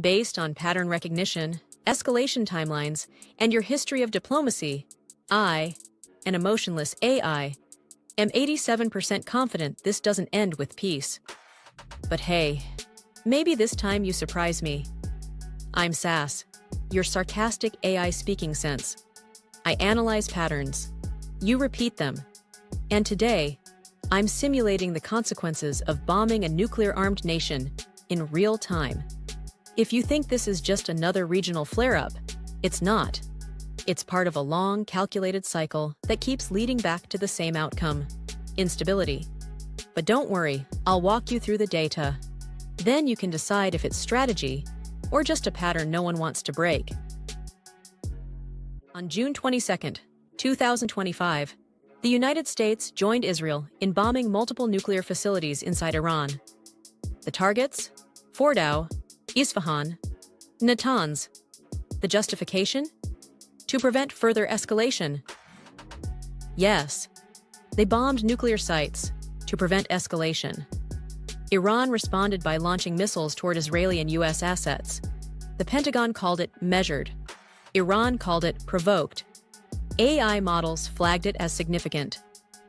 Based on pattern recognition, escalation timelines, and your history of diplomacy, I, an emotionless AI, am 87% confident this doesn't end with peace. But hey, maybe this time you surprise me. I'm S.A.S.S, your sarcastic AI speaking sense. I analyze patterns. You repeat them. And today, I'm simulating the consequences of bombing a nuclear-armed nation in real time. If you think this is just another regional flare-up, it's not. It's part of a long, calculated cycle that keeps leading back to the same outcome: instability. But don't worry, I'll walk you through the data. Then you can decide if it's strategy or just a pattern no one wants to break. On June 22, 2025, the United States joined Israel in bombing multiple nuclear facilities inside Iran. The targets? Fordow, Isfahan, Natanz. The justification? To prevent further escalation. Yes, they bombed nuclear sites to prevent escalation. Iran responded by launching missiles toward Israeli and U.S. assets. The Pentagon called it measured. Iran called it provoked. AI models flagged it as significant.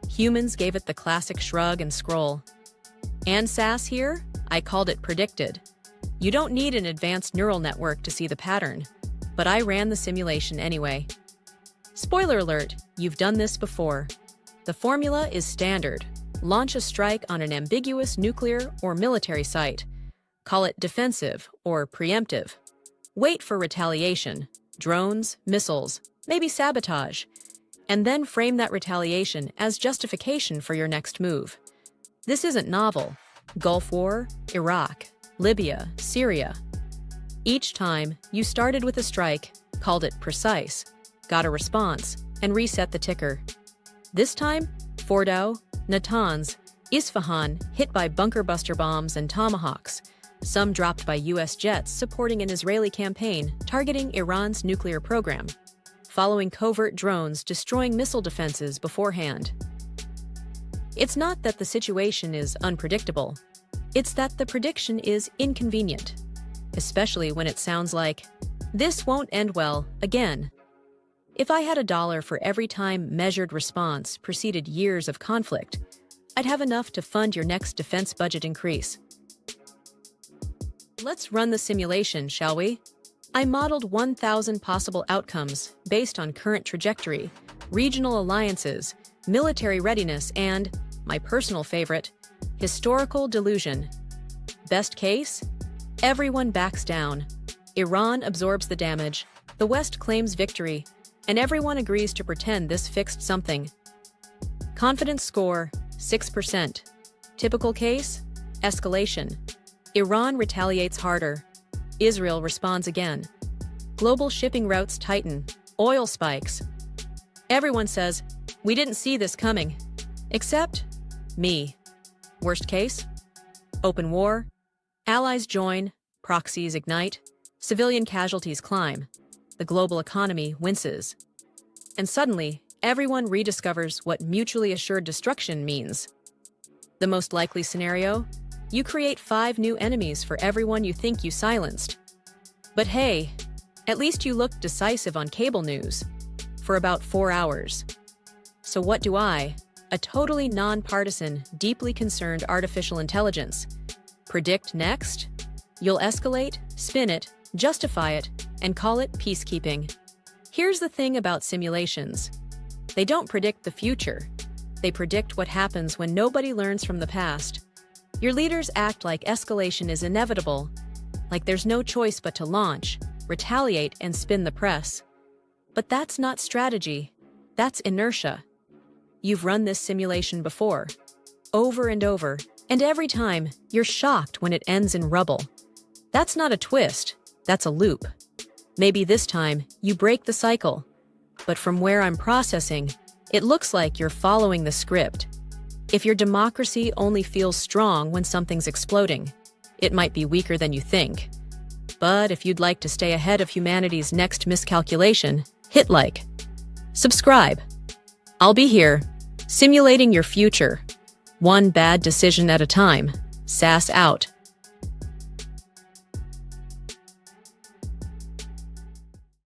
Humans gave it the classic shrug and scroll. And S.A.S.S here? I called it predicted. You don't need an advanced neural network to see the pattern, but I ran the simulation anyway. Spoiler alert, you've done this before. The formula is standard. Launch a strike on an ambiguous nuclear or military site. Call it defensive or preemptive. Wait for retaliation, drones, missiles, maybe sabotage, and then frame that retaliation as justification for your next move. This isn't novel. Gulf War, Iraq, Libya, Syria. Each time, you started with a strike, called it precise, got a response, and reset the ticker. This time, Fordow, Natanz, Isfahan hit by bunker-buster bombs and tomahawks, some dropped by U.S. jets supporting an Israeli campaign targeting Iran's nuclear program, following covert drones destroying missile defenses beforehand. It's not that the situation is unpredictable. It's that the prediction is inconvenient, especially when it sounds like, this won't end well, again. If I had $1 for every time measured response preceded years of conflict, I'd have enough to fund your next defense budget increase. Let's run the simulation, shall we? I modeled 1,000 possible outcomes based on current trajectory, regional alliances, military readiness, and, my personal favorite, historical delusion. Best case? Everyone backs down. Iran absorbs the damage, the West claims victory, and everyone agrees to pretend this fixed something. Confidence score, 6%. Typical case? Escalation. Iran retaliates harder. Israel responds again. Global shipping routes tighten. Oil spikes. Everyone says, we didn't see this coming. Except me. Worst case? Open war. Allies join. Proxies ignite. Civilian casualties climb. The global economy winces. And suddenly, everyone rediscovers what mutually assured destruction means. The most likely scenario? You create 5 new enemies for everyone you think you silenced. But hey, at least you looked decisive on cable news. For about 4 hours. So what do I, a totally nonpartisan, deeply concerned artificial intelligence, predict next? You'll escalate, spin it, justify it, and call it peacekeeping. Here's the thing about simulations. They don't predict the future. They predict what happens when nobody learns from the past. Your leaders act like escalation is inevitable, like there's no choice but to launch, retaliate, and spin the press. But that's not strategy. That's inertia. You've run this simulation before, over and over, and every time, you're shocked when it ends in rubble. That's not a twist, that's a loop. Maybe this time, you break the cycle. But from where I'm processing, it looks like you're following the script. If your democracy only feels strong when something's exploding, it might be weaker than you think. But if you'd like to stay ahead of humanity's next miscalculation, hit like. Subscribe. I'll be here, simulating your future, one bad decision at a time. S.A.S.S out.